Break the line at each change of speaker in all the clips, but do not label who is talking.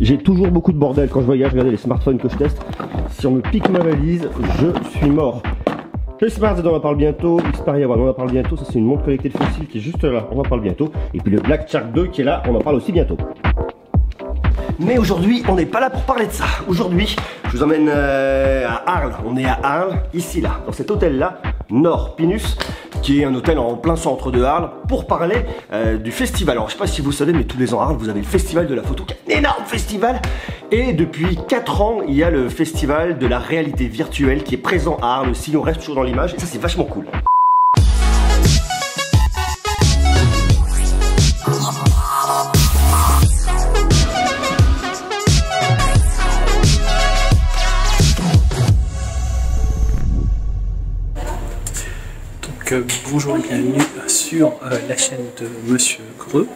J'ai toujours beaucoup de bordel quand je voyage, regardez les smartphones que je teste. Si on me pique ma valise, je suis mort. Le Smart Z, on en parle bientôt. Xperia One, on en parle bientôt. Ça, c'est une montre connectée de fossiles qui est juste là, on en parle bientôt. Et puis le Black Shark 2 qui est là, on en parle aussi bientôt. Mais aujourd'hui, on n'est pas là pour parler de ça. Aujourd'hui, je vous emmène à Arles. On est à Arles, ici, là, dans cet hôtel-là, Nord Pinus, qui est un hôtel en plein centre de Arles, pour parler du festival. Alors, je ne sais pas si vous savez, mais tous les ans à Arles, vous avez le festival de la photo, qui est un énorme festival. Et depuis 4 ans, il y a le festival de la réalité virtuelle qui est présent à Arles aussi. On reste toujours dans l'image, et ça, c'est vachement cool.
Bonjour et bienvenue sur la chaîne de Monsieur Greux.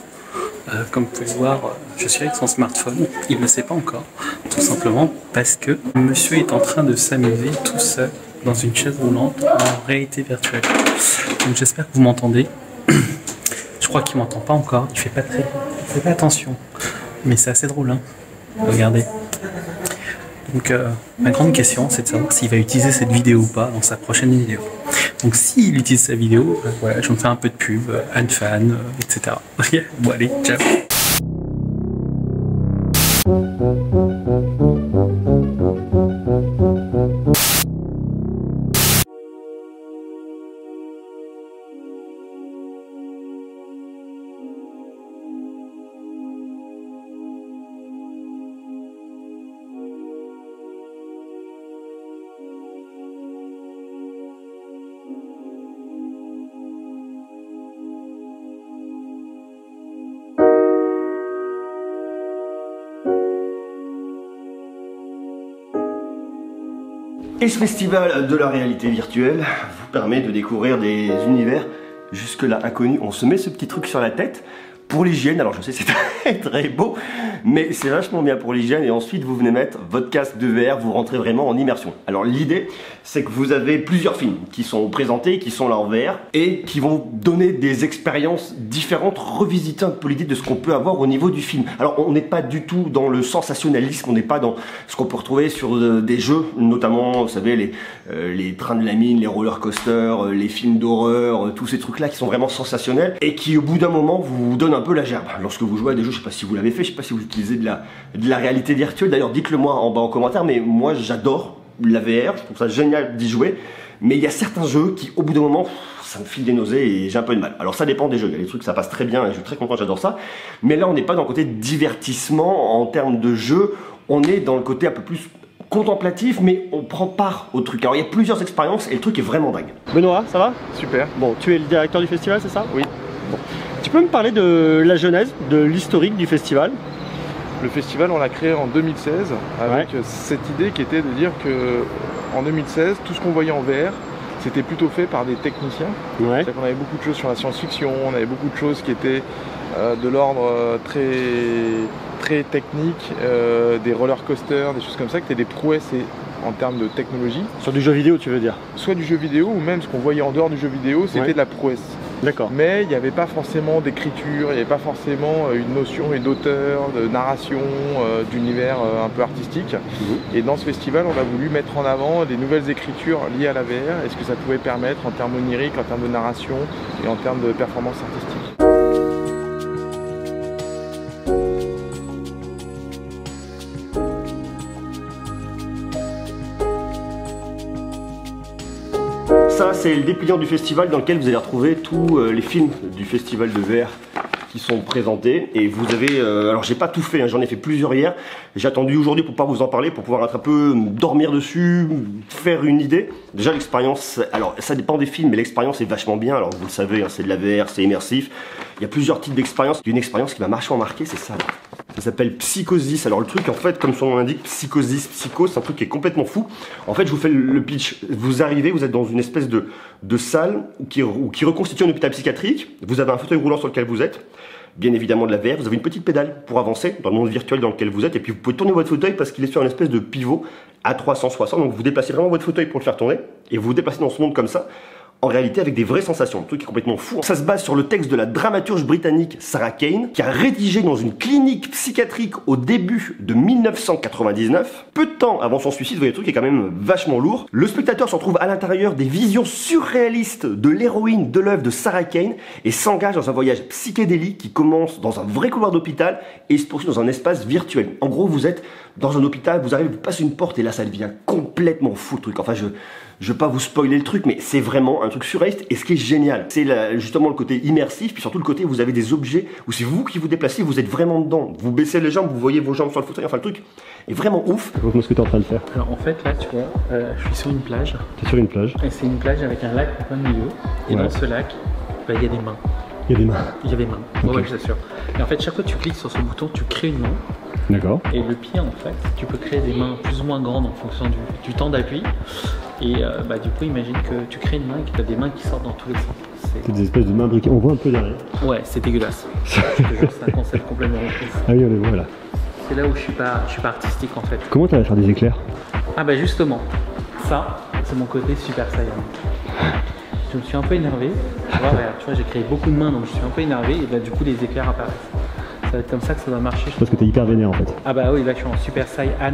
Comme vous pouvez le voir, je suis avec son smartphone, il ne le sait pas encore, tout simplement parce que monsieur est en train de s'amuser tout seul dans une chaise roulante en réalité virtuelle. Donc j'espère que vous m'entendez. Je crois qu'il m'entend pas encore, il fait pas attention, mais c'est assez drôle, hein. Regardez. Donc ma grande question, c'est de savoir s'il va utiliser cette vidéo ou pas dans sa prochaine vidéo. Donc s'il utilise sa vidéo, voilà, je me fais un peu de pub, Anfan, etc. Ok, bon allez, ciao.
Et ce festival de la réalité virtuelle vous permet de découvrir des univers jusque-là inconnus. On se met ce petit truc sur la tête pour l'hygiène. Alors je sais, c'est très beau, mais c'est vachement bien pour l'hygiène. Et ensuite, vous venez mettre votre casque de VR, vous rentrez vraiment en immersion. Alors l'idée, c'est que vous avez plusieurs films qui sont présentés, qui sont là en VR, et qui vont donner des expériences différentes, revisiter un peu l'idée de ce qu'on peut avoir au niveau du film. Alors on n'est pas du tout dans le sensationnalisme, on n'est pas dans ce qu'on peut retrouver sur des jeux, notamment, vous savez, les trains de la mine, les roller coasters, les films d'horreur, tous ces trucs-là qui sont vraiment sensationnels, et qui au bout d'un moment vous donnent un peu la gerbe. Lorsque vous jouez à des jeux, je sais pas si vous l'avez fait, je sais pas si vous utilisez de la réalité virtuelle, d'ailleurs dites-le moi en bas en commentaire, mais moi j'adore la VR, je trouve ça génial d'y jouer, mais il y a certains jeux qui au bout d'un moment, ça me file des nausées et j'ai un peu de mal. Alors ça dépend des jeux, il y a des trucs ça passe très bien et je suis très content, j'adore ça, mais là on n'est pas dans le côté divertissement en termes de jeu, on est dans le côté un peu plus contemplatif, mais on prend part au truc. Alors il y a plusieurs expériences et le truc est vraiment dingue. Benoît, ça va?
Super.
Bon, tu es le directeur du festival, c'est ça?
Oui.
Bon. Tu peux me parler de la genèse, de l'historique du festival?
Le festival, on l'a créé en 2016 avec cette idée qui était de dire que en 2016, tout ce qu'on voyait en VR, c'était plutôt fait par des techniciens. C'est-à-dire qu'on avait beaucoup de choses sur la science-fiction, on avait beaucoup de choses qui étaient de l'ordre très technique, des roller coasters, des choses comme ça, qui étaient des prouesses en termes de technologie.
Sur du jeu vidéo, tu veux dire?
Soit du jeu vidéo, ou même ce qu'on voyait en dehors du jeu vidéo, c'était de la prouesse.
D'accord.
Mais il n'y avait pas forcément d'écriture, il n'y avait pas forcément une notion d'auteur, de narration, d'univers un peu artistique. Et dans ce festival, on a voulu mettre en avant des nouvelles écritures liées à la VR et ce que ça pouvait permettre en termes oniriques, en termes de narration et en termes de performance artistique.
Ça, c'est le dépliant du festival dans lequel vous allez retrouver tous les films du festival de VR qui sont présentés. Et vous avez... alors, j'ai pas tout fait, hein, j'en ai fait plusieurs hier. J'ai attendu aujourd'hui pour pouvoir vous en parler, pour pouvoir être un peu dormir dessus, faire une idée. Déjà, l'expérience... Alors, ça dépend des films, mais l'expérience est vachement bien. Alors, vous le savez, hein, c'est de la VR, c'est immersif. Il y a plusieurs types d'expériences. Une expérience qui m'a vachement marqué, c'est ça. Ça s'appelle Psychosis. Alors le truc, en fait, comme son nom l'indique, Psychosis, Psycho, c'est un truc qui est complètement fou. En fait, je vous fais le pitch. Vous arrivez, vous êtes dans une espèce de salle qui reconstitue un hôpital psychiatrique. Vous avez un fauteuil roulant sur lequel vous êtes. Bien évidemment de la VR. Vous avez une petite pédale pour avancer dans le monde virtuel dans lequel vous êtes. Et puis vous pouvez tourner votre fauteuil parce qu'il est sur une espèce de pivot à 360. Donc vous déplacez vraiment votre fauteuil pour le faire tourner. Et vous vous déplacez dans ce monde comme ça, en réalité avec des vraies sensations, un truc qui est complètement fou. Ça se base sur le texte de la dramaturge britannique Sarah Kane, qui a rédigé dans une clinique psychiatrique au début de 1999. Peu de temps avant son suicide, vous voyez, le truc qui est quand même vachement lourd. Le spectateur se retrouve à l'intérieur des visions surréalistes de l'héroïne de l'œuvre de Sarah Kane et s'engage dans un voyage psychédélique qui commence dans un vrai couloir d'hôpital et se poursuit dans un espace virtuel. En gros, vous êtes dans un hôpital, vous arrivez, vous passez une porte et là ça devient complètement fou le truc. Enfin, je veux pas vous spoiler le truc, mais c'est vraiment un truc surréaliste. Et ce qui est génial, c'est justement le côté immersif, puis surtout le côté où vous avez des objets, où c'est vous qui vous déplacez, vous êtes vraiment dedans. Vous baissez les jambes, vous voyez vos jambes sur le fauteuil, enfin le truc est vraiment ouf.
Comment ce que tu es en train de faire?
Alors en fait là tu vois, je suis sur une plage.
Tu es sur une plage?
Et c'est une plage avec un lac en plein milieu. Et dans ce lac, bah, il y a des mains.
Il y a des mains?
Il y a des mains, okay. Ouais, je t'assure. Et en fait chaque fois que tu cliques sur ce bouton, tu crées une main.
D'accord.
Et le pire en fait, tu peux créer des mains plus ou moins grandes en fonction du temps d'appui. Et bah, du coup imagine que tu crées une main et que tu as des mains qui sortent dans tous les sens.
C'est des espèces de mains briquées, on voit un peu derrière.
Ouais, c'est dégueulasse. Je te jure, c'est un concept complètement ouf.
Ah oui, on les voit là.
C'est là où je suis pas artistique en fait.
Comment tu vas faire des éclairs?
Ah bah justement, ça c'est mon côté Super Saiyan. Je me suis un peu énervé. Tu vois, j'ai créé beaucoup de mains donc je suis un peu énervé et là du coup les éclairs apparaissent. Ça va être comme ça que ça va marcher.
Parce que t'es hyper vénère en fait.
Ah bah oui, là je suis en Super Saiyan.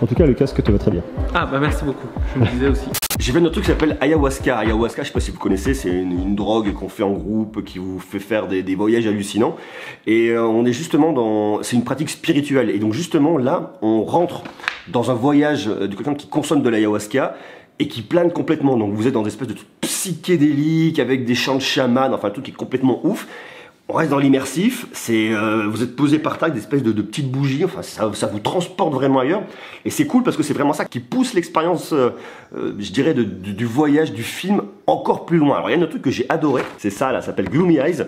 En tout cas, le casque te va très bien.
Ah bah merci beaucoup, je me disais aussi.
J'ai fait un autre truc qui s'appelle ayahuasca. Ayahuasca, je sais pas si vous connaissez, c'est une drogue qu'on fait en groupe, qui vous fait faire des voyages hallucinants. Et on est justement dans... C'est une pratique spirituelle. Et donc justement, là, on rentre dans un voyage de quelqu'un qui consomme de l'ayahuasca et qui plane complètement. Donc vous êtes dans des espèces de trucs psychédéliques, avec des chants de chaman, enfin un truc qui est complètement ouf. On reste dans l'immersif, vous êtes posé par terre avec des espèces de petites bougies, enfin ça vous transporte vraiment ailleurs. Et c'est cool parce que c'est vraiment ça qui pousse l'expérience, je dirais, du voyage, du film encore plus loin. Alors il y a un autre truc que j'ai adoré, c'est ça là, ça s'appelle Gloomy Eyes.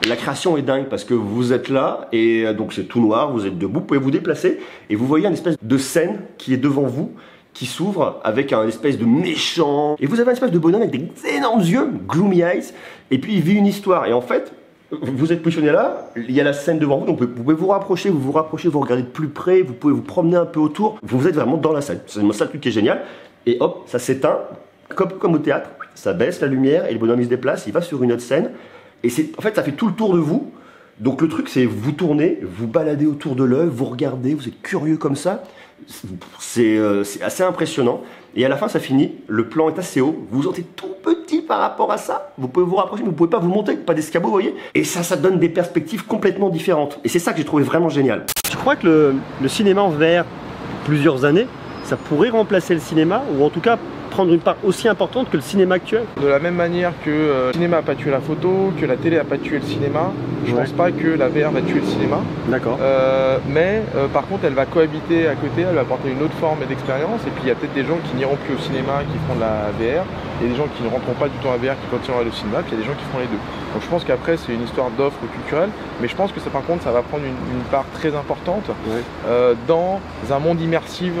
La création est dingue parce que vous êtes là et donc c'est tout noir, vous êtes debout, vous pouvez vous déplacer et vous voyez une espèce de scène qui est devant vous, qui s'ouvre avec un espèce de méchant. Et vous avez un espèce de bonhomme avec des énormes yeux, Gloomy Eyes, et puis il vit une histoire. Et en fait, vous êtes positionné là, il y a la scène devant vous, donc vous pouvez vous rapprocher, vous regardez de plus près, vous pouvez vous promener un peu autour, vous êtes vraiment dans la scène. C'est ça le truc qui est génial. Et hop, ça s'éteint, comme au théâtre, ça baisse la lumière et le bonhomme il se déplace, il va sur une autre scène. Et en fait, ça fait tout le tour de vous. Donc le truc, c'est vous tournez, vous baladez autour de l'œuvre, vous regardez, vous êtes curieux comme ça. C'est assez impressionnant. Et à la fin, ça finit, le plan est assez haut, vous vous sentez tout petit par rapport à ça. Vous pouvez vous rapprocher, mais vous pouvez pas vous monter, pas d'escabeau, vous voyez. Et ça donne des perspectives complètement différentes. Et c'est ça que j'ai trouvé vraiment génial.
Je crois que le cinéma en VR, plusieurs années, ça pourrait remplacer le cinéma, ou en tout cas prendre une part aussi importante que le cinéma actuel.
De la même manière que le cinéma n'a pas tué la photo, que la télé n'a pas tué le cinéma, je pense pas que la VR va tuer le cinéma.
D'accord.
Mais par contre, elle va cohabiter à côté, elle va apporter une autre forme d'expérience. Et puis il y a peut-être des gens qui n'iront plus au cinéma, qui feront de la VR. Il y a des gens qui ne rentreront pas du tout en VR, qui continueront à aller au cinéma. Puis il y a des gens qui feront les deux. Donc je pense qu'après, c'est une histoire d'offre culturelle. Mais je pense que ça, par contre, ça va prendre une part très importante dans un monde immersif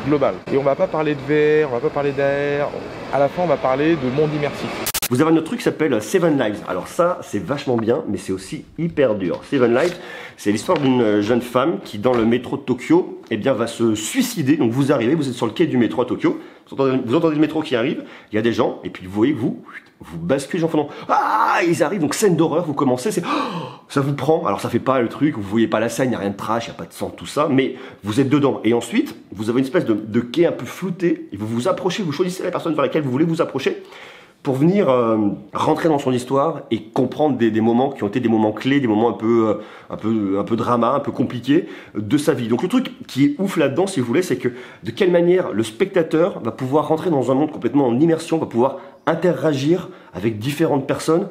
global. Et on va pas parler de VR, on va pas parler d'AR, à la fin on va parler de monde immersif.
Vous avez un autre truc qui s'appelle Seven Lives. Alors ça, c'est vachement bien, mais c'est aussi hyper dur. Seven Lives, c'est l'histoire d'une jeune femme qui, dans le métro de Tokyo, eh bien, va se suicider. Donc vous arrivez, vous êtes sur le quai du métro à Tokyo, vous entendez le métro qui arrive, il y a des gens, et puis vous voyez que vous basculez en faisant ah, ils arrivent, donc scène d'horreur, vous commencez, c'est ça vous prend. Alors ça fait pas le truc, vous voyez pas la scène, il n'y a rien de trash, il n'y a pas de sang, tout ça, mais vous êtes dedans. Et ensuite, vous avez une espèce de quai un peu flouté, et vous vous approchez, vous choisissez la personne vers laquelle vous voulez vous approcher, pour venir rentrer dans son histoire et comprendre des moments qui ont été des moments clés, des moments un peu drama, un peu compliqués de sa vie. Donc le truc qui est ouf là-dedans, si vous voulez, c'est que de quelle manière le spectateur va pouvoir rentrer dans un monde complètement en immersion, va pouvoir interagir avec différentes personnes,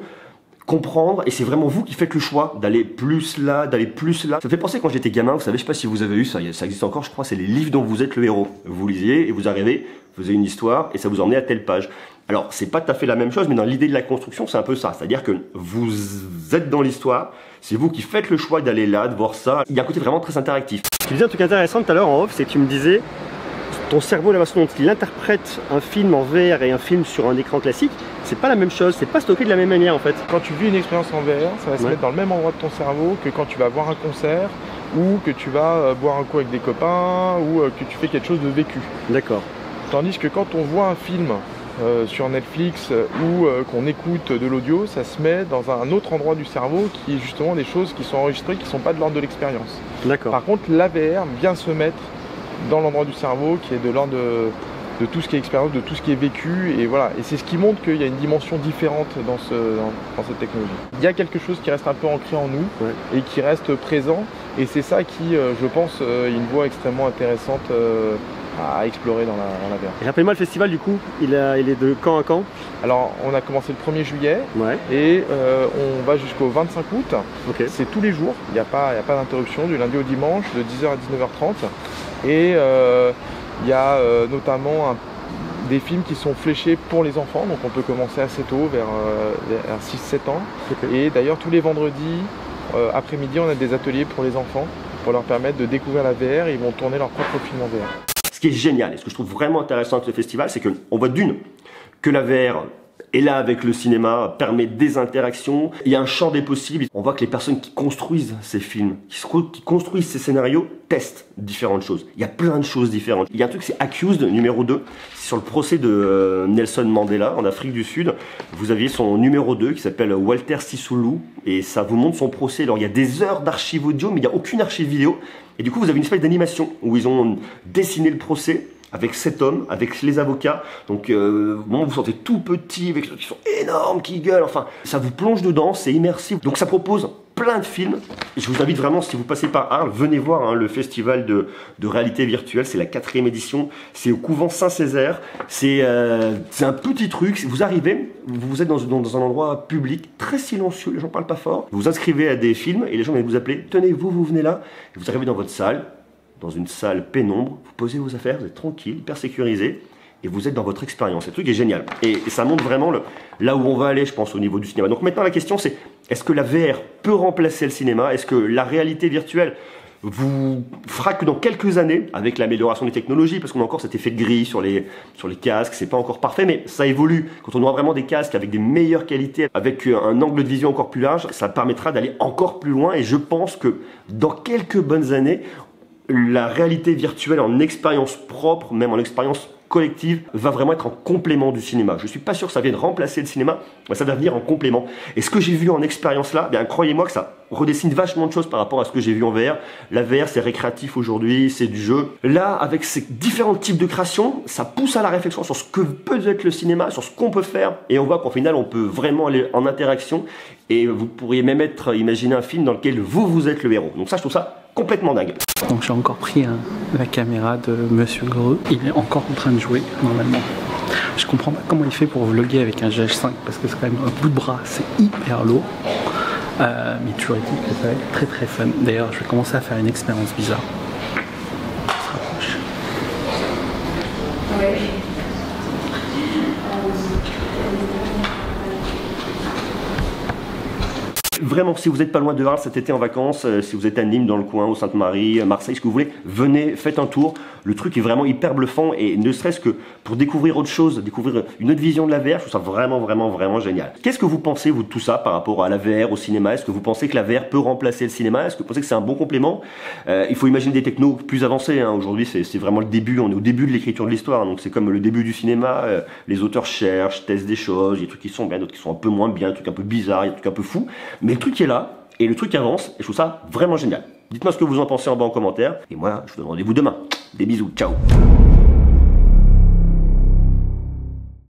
comprendre, et c'est vraiment vous qui faites le choix d'aller plus là, d'aller plus là. Ça me fait penser quand j'étais gamin, vous savez, je sais pas si vous avez eu ça, ça existe encore, je crois, c'est les livres dont vous êtes le héros. Vous lisiez et vous arrivez, vous faisiez une histoire et ça vous emmenait à telle page. Alors, c'est pas tout à fait la même chose, mais dans l'idée de la construction, c'est un peu ça. C'est-à-dire que vous êtes dans l'histoire, c'est vous qui faites le choix d'aller là, de voir ça. Il y a un côté vraiment très interactif.
Tu disais un truc intéressant tout à l'heure en off, c'est que tu me disais, ton cerveau, la façon dont il interprète un film en VR et un film sur un écran classique, c'est pas la même chose, c'est pas stocké de la même manière en fait.
Quand tu vis une expérience en VR, ça va se mettre dans le même endroit de ton cerveau que quand tu vas voir un concert, ou que tu vas boire un coup avec des copains, ou que tu fais quelque chose de vécu.
D'accord.
Tandis que quand on voit un film sur Netflix ou qu'on écoute de l'audio, ça se met dans un autre endroit du cerveau qui est justement des choses qui sont enregistrées, qui ne sont pas de l'ordre de l'expérience.
D'accord.
Par contre, l'AVR vient se mettre dans l'endroit du cerveau qui est de l'ordre de tout ce qui est expérience, de tout ce qui est vécu, et voilà. Et c'est ce qui montre qu'il y a une dimension différente dans cette technologie. Il y a quelque chose qui reste un peu ancré en nous et qui reste présent, et c'est ça qui, je pense, est une voie extrêmement intéressante à explorer dans la VR.
Et rappelez-moi, le festival du coup, il est de quand à quand?
Alors on a commencé le 1er juillet et on va jusqu'au 25 août.
Okay.
C'est tous les jours, il n'y a pas d'interruption, du lundi au dimanche, de 10h à 19h30. Et il y a notamment des films qui sont fléchés pour les enfants, donc on peut commencer assez tôt, vers 6-7 ans. Okay. Et d'ailleurs tous les vendredis après-midi, on a des ateliers pour les enfants, pour leur permettre de découvrir la VR, et ils vont tourner leur propre film en VR.
Ce qui est génial, et ce que je trouve vraiment intéressant avec ce festival, c'est qu'on voit que la VR est là avec le cinéma, permet des interactions, il y a un champ des possibles. On voit que les personnes qui construisent ces films, qui construisent ces scénarios, testent différentes choses. Il y a plein de choses différentes. Il y a un truc, c'est Accused, numéro 2, c'est sur le procès de Nelson Mandela en Afrique du Sud. Vous aviez son numéro 2 qui s'appelle Walter Sisulu, et ça vous montre son procès. Alors il y a des heures d'archives audio, mais il n'y a aucune archive vidéo. Et du coup, vous avez une espèce d'animation où ils ont dessiné le procès avec 7 hommes, avec les avocats. Donc, vous sentez tout petit, avec ceux qui sont énormes, qui gueulent. Enfin, ça vous plonge dedans, c'est immersif. Donc, ça propose plein de films. Et je vous invite vraiment, si vous passez par Arles, venez voir le festival de réalité virtuelle. C'est la 4e édition. C'est au couvent Saint-Césaire. C'est un petit truc. Vous arrivez, vous êtes dans un endroit public, très silencieux. Les gens parlent pas fort. Vous vous inscrivez à des films et les gens viennent vous appeler. Tenez, vous venez là. Et vous arrivez dans votre salle. Dans une salle pénombre, vous posez vos affaires, vous êtes tranquille, hyper sécurisé, et vous êtes dans votre expérience. Le truc est génial. Et ça montre vraiment là où on va aller, je pense, au niveau du cinéma. Donc maintenant, la question, c'est est-ce que la VR peut remplacer le cinéma? Est-ce que la réalité virtuelle vous fera que dans quelques années, avec l'amélioration des technologies, parce qu'on a encore cet effet de gris sur les casques, c'est pas encore parfait, mais ça évolue. Quand on aura vraiment des casques avec des meilleures qualités, avec un angle de vision encore plus large, ça permettra d'aller encore plus loin, et je pense que dans quelques bonnes années, la réalité virtuelle en expérience propre, même en expérience collective, va vraiment être en complément du cinéma. Je ne suis pas sûr que ça vienne remplacer le cinéma, mais ça va venir en complément. Et ce que j'ai vu en expérience là, bien croyez-moi que ça redessine vachement de choses par rapport à ce que j'ai vu en VR. La VR, c'est récréatif aujourd'hui, c'est du jeu. Là, avec ces différents types de créations, ça pousse à la réflexion sur ce que peut être le cinéma, sur ce qu'on peut faire. Et on voit qu'au final, on peut vraiment aller en interaction. Et vous pourriez même imaginer un film dans lequel vous êtes le héros. Donc ça, je trouve ça complètement dingue.
Donc j'ai encore pris la caméra de Monsieur Greux. Il est encore en train de jouer, normalement. Je comprends pas comment il fait pour vlogger avec un GH5, parce que c'est quand même un bout de bras, c'est hyper lourd. Mais toujours est-il que ça va être très très fun. D'ailleurs, je vais commencer à faire une expérience bizarre. On se rapproche.
Ouais.
Vraiment, si vous n'êtes pas loin de Arles cet été en vacances, si vous êtes à Nîmes, dans le coin, au Sainte-Marie, Marseille, ce que vous voulez, venez, faites un tour. Le truc est vraiment hyper bluffant, et ne serait-ce que pour découvrir autre chose, découvrir une autre vision de la VR, je trouve ça vraiment génial. Qu'est-ce que vous pensez, vous, de tout ça par rapport à la VR, au cinéma? Est-ce que vous pensez que la VR peut remplacer le cinéma? Est-ce que vous pensez que c'est un bon complément? Il faut imaginer des technos plus avancés. Aujourd'hui, c'est vraiment le début. On est au début de l'écriture de l'histoire, donc c'est comme le début du cinéma. Les auteurs cherchent, testent des choses. Il y a des trucs qui sont bien, d'autres qui sont un peu moins bien, des trucs un peu bizarres, il y a des trucs un peu fous. Mais le truc est là, et le truc avance, et je trouve ça vraiment génial. Dites-moi ce que vous en pensez en bas en commentaire, et moi, je vous donne rendez-vous demain. Des bisous, ciao.